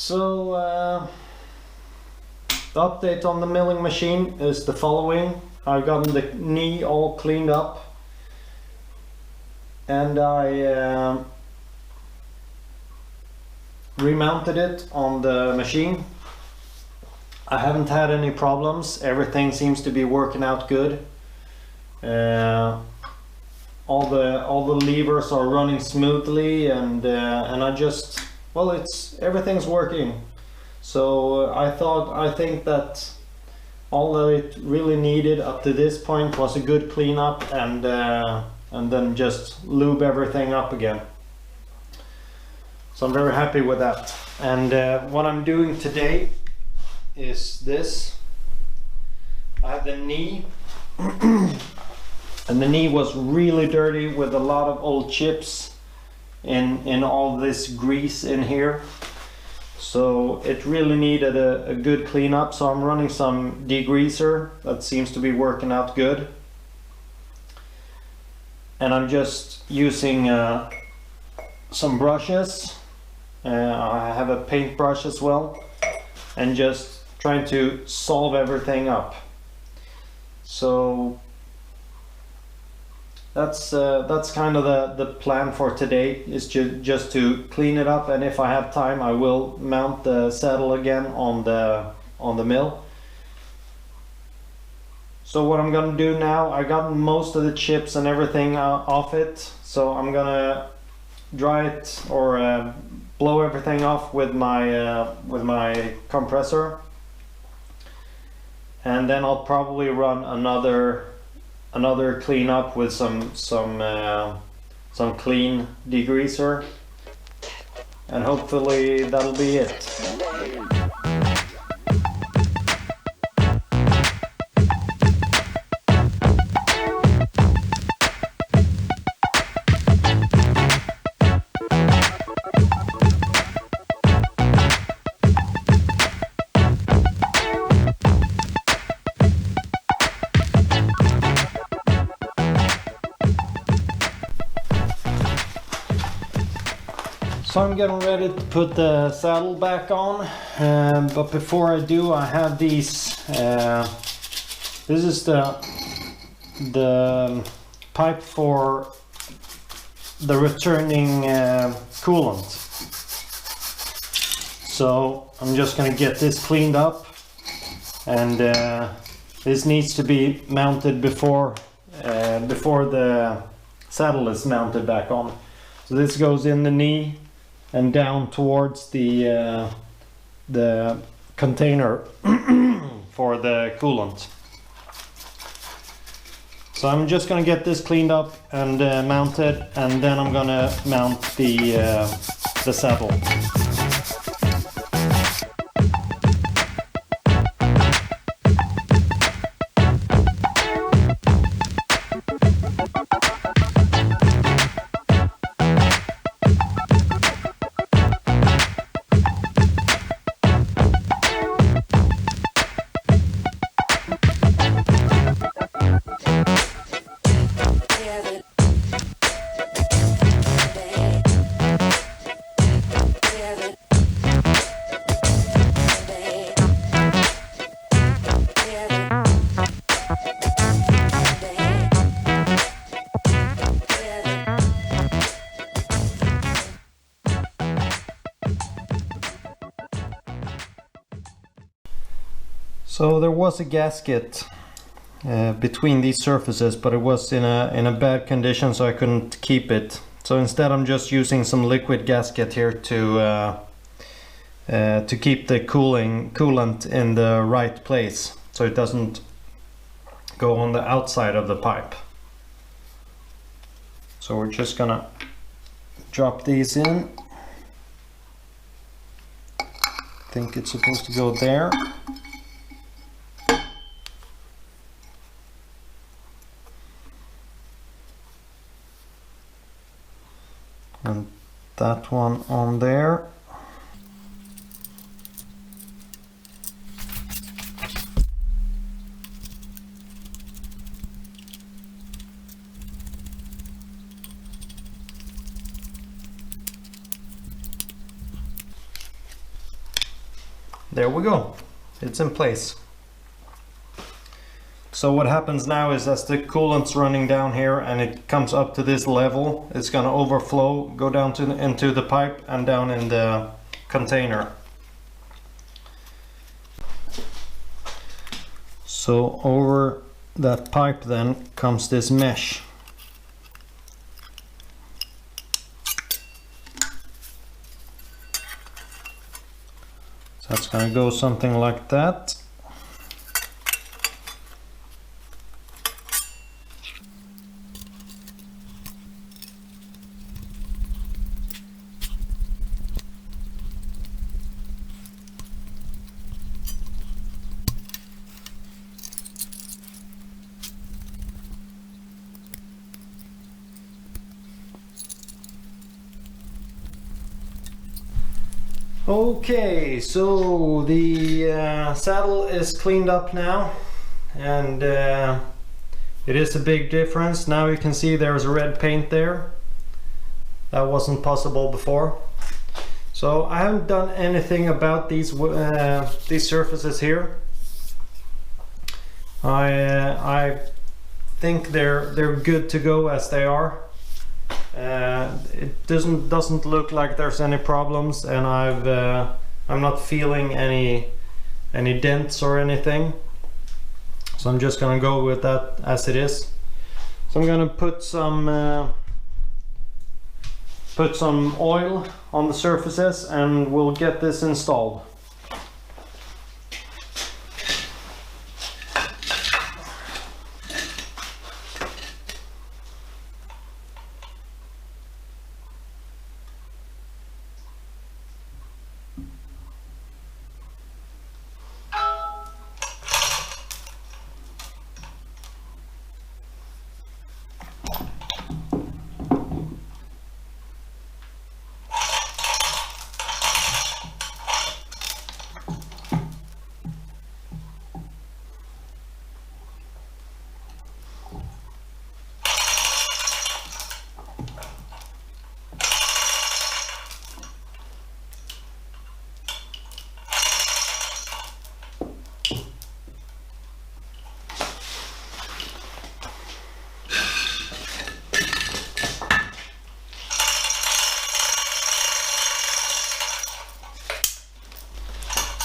So the update on the milling machine is the following. I've gotten the knee all cleaned up, and I remounted it on the machine. I haven't had any problems. Everything seems to be working out good. All the levers are running smoothly, and I just, well, everything's working. So I think that all that it really needed up to this point was a good cleanup, and then just lube everything up again. So I'm very happy with that. And what I'm doing today is this. I have the knee and the knee was really dirty with a lot of old chips in all this grease in here. So it really needed a good cleanup. So I'm running some degreaser. That seems to be working out good. And I'm just using some brushes. I have a paintbrush as well, and just trying to solve everything up. So that's kind of the plan for today, is just to clean it up, and if I have time I will mount the saddle again on the mill. So what I'm gonna do now, I got most of the chips and everything off it, so I'm gonna dry it or blow everything off with my compressor, and then I'll probably run another cleanup with some clean degreaser, and hopefully that'll be it. So I'm getting ready to put the saddle back on, but before I do, I have these. This is the pipe for the returning coolant. So I'm just going to get this cleaned up, and this needs to be mounted before the saddle is mounted back on. So this goes in the knee and down towards the container for the coolant. So I'm just gonna get this cleaned up and mounted, and then I'm gonna mount the saddle. So there was a gasket between these surfaces, but it was in a bad condition, so I couldn't keep it. So instead I'm just using some liquid gasket here to keep the coolant in the right place, so it doesn't go on the outside of the pipe. So we're just gonna drop these in. I think it's supposed to go there. And that one on there. there we go, it's in place. So what happens now is as the coolant's running down here and it comes up to this level, it's going to overflow, go down into the pipe and down in the container. So over that pipe then comes this mesh. So that's going to go something like that. Okay, so the saddle is cleaned up now, and it is a big difference. Now you can see there's red paint there. That wasn't possible before. So I haven't done anything about these surfaces here. I think they're good to go as they are. It doesn't look like there's any problems, and I'm not feeling any dents or anything. So I'm just gonna go with that as it is. So I'm gonna put some oil on the surfaces, and we'll get this installed.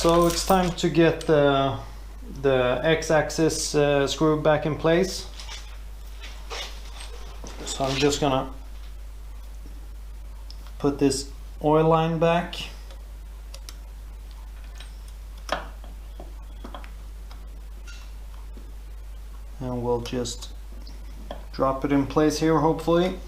So it's time to get the X-axis screw back in place. So I'm just gonna put this oil line back. And we'll just drop it in place here, hopefully.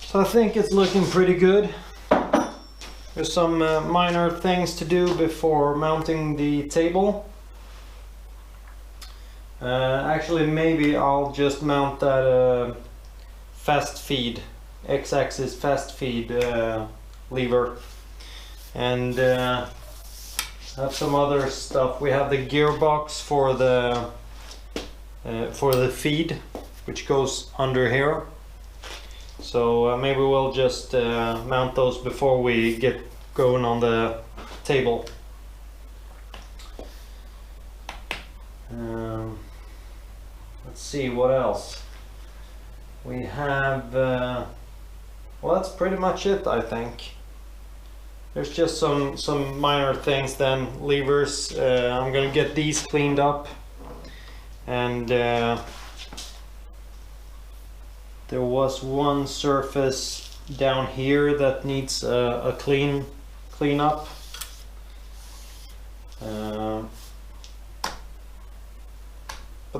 So I think it's looking pretty good. There's some minor things to do before mounting the table. Actually, maybe I'll just mount that fast feed, X-axis fast feed lever, and have some other stuff. We have the gearbox for the feed, which goes under here. So maybe we'll just mount those before we get going on the table. Let's see what else. We have, well, that's pretty much it, I think. there's just some minor things then. Levers, I'm gonna get these cleaned up, and there was one surface down here that needs a clean up. But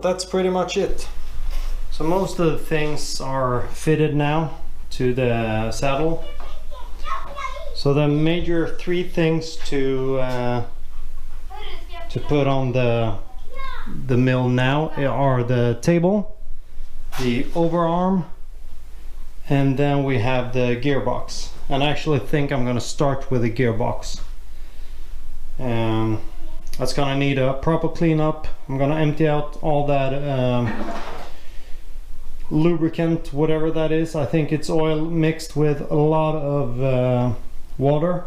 that's pretty much it. So most of the things are fitted now to the saddle. So the major three things to put on the mill now are the table, the overarm, and then we have the gearbox. And I actually think I'm going to start with the gearbox. That's going to need a proper cleanup. I'm going to empty out all that lubricant, whatever that is. I think it's oil mixed with a lot of water.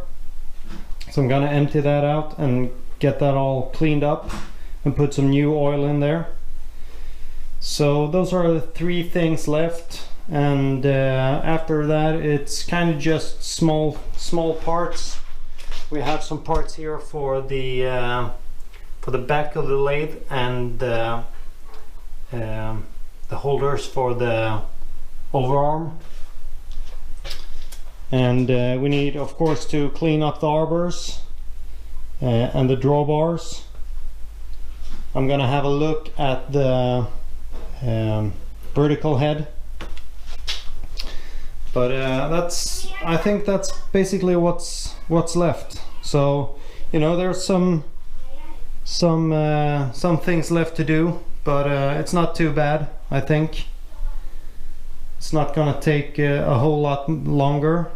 So I'm going to empty that out and get that all cleaned up and put some new oil in there. So those are the three things left, and after that it's kind of just small parts. We have some parts here for the back of the lathe, and the holders for the overarm. And we need, of course, to clean up the arbors and the drawbars. I'm gonna have a look at the vertical head, but I think that's basically what's left. So, you know, there's some things left to do, but it's not too bad. I think it's not gonna take a whole lot longer.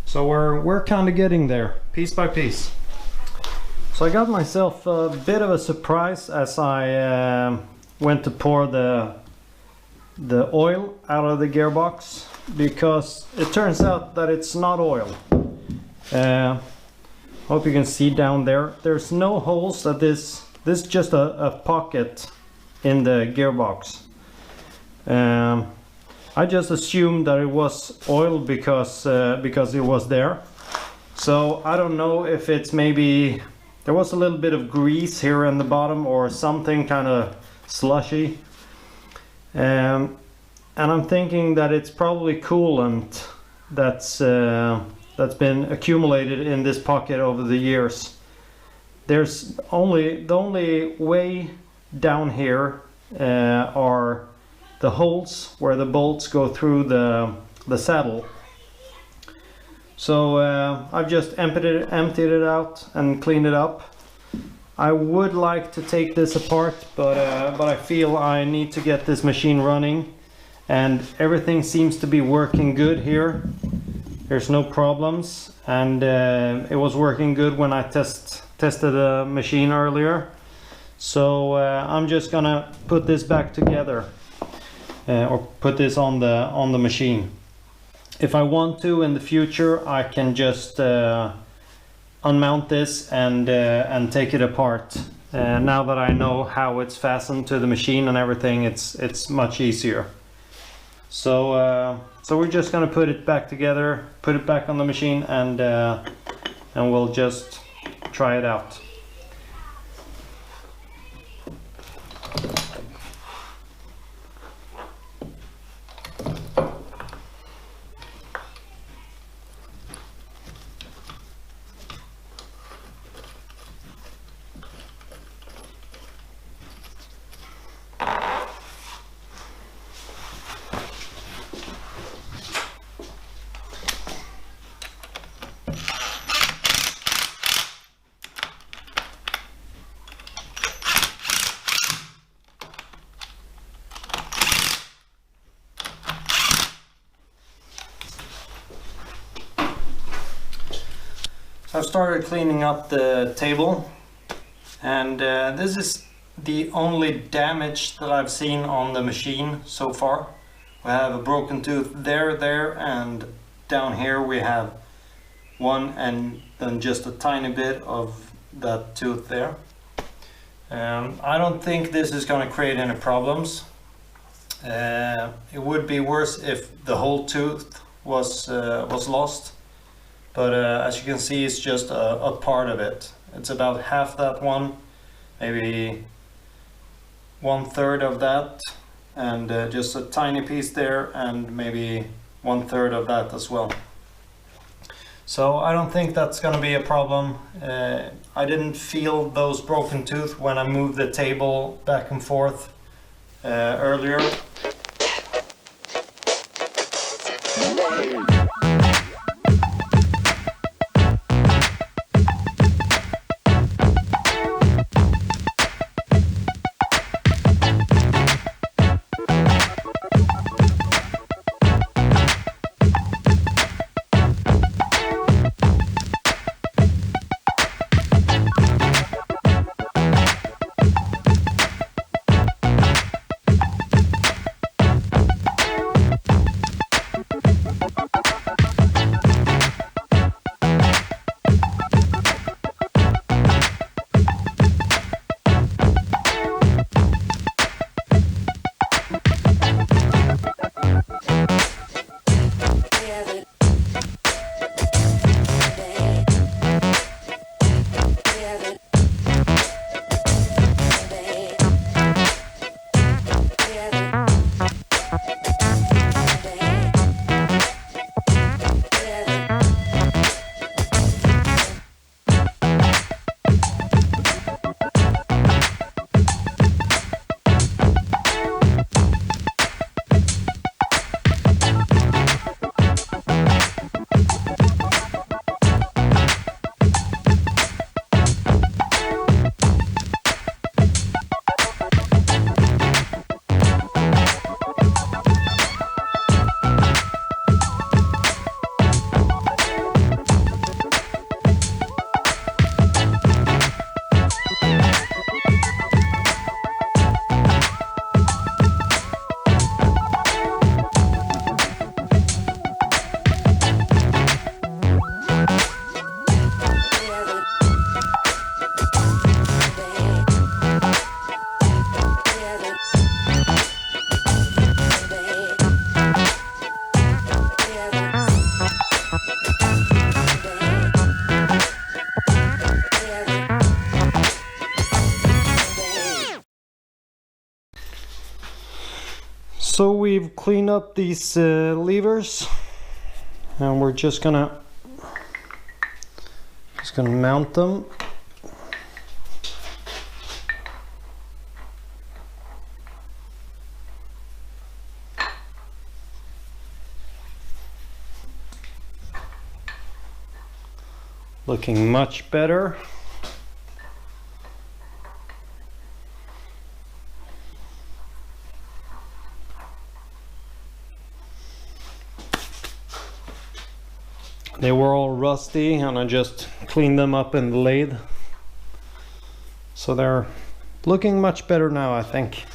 So we're kind of getting there, piece by piece. So I got myself a bit of a surprise as I went to pour the oil out of the gearbox, because it turns out that it's not oil. Hope you can see down there. There's no holes at this. This is just a pocket in the gearbox. I just assumed that it was oil because it was there. So I don't know if it's maybe there was a little bit of grease here in the bottom or something kind of slushy. And I'm thinking that it's probably coolant that's been accumulated in this pocket over the years. There's the only way down here are the holes where the bolts go through the saddle. So I've just emptied it out and cleaned it up. I would like to take this apart, but I feel I need to get this machine running, and everything seems to be working good here. There's no problems, and it was working good when I tested the machine earlier. So I'm just gonna put this back together, or put this on the machine. If I want to in the future, I can just unmount this and take it apart. Now that I know how it's fastened to the machine and everything, it's much easier. So we're just gonna put it back together, put it back on the machine, and we'll just try it out. I've started cleaning up the table, and this is the only damage that I've seen on the machine so far. We have a broken tooth there, and down here we have one, and then just a tiny bit of that tooth there. I don't think this is going to create any problems. It would be worse if the whole tooth was lost. but as you can see, it's just a part of it. It's about half that one, maybe 1/3 of that, and just a tiny piece there, and maybe 1/3 of that as well. So I don't think that's going to be a problem. I didn't feel those broken tooth when I moved the table back and forth earlier. So we've cleaned up these levers, and we're just gonna mount them. Looking much better. They were all rusty, and I just cleaned them up in the lathe. So they're looking much better now, I think.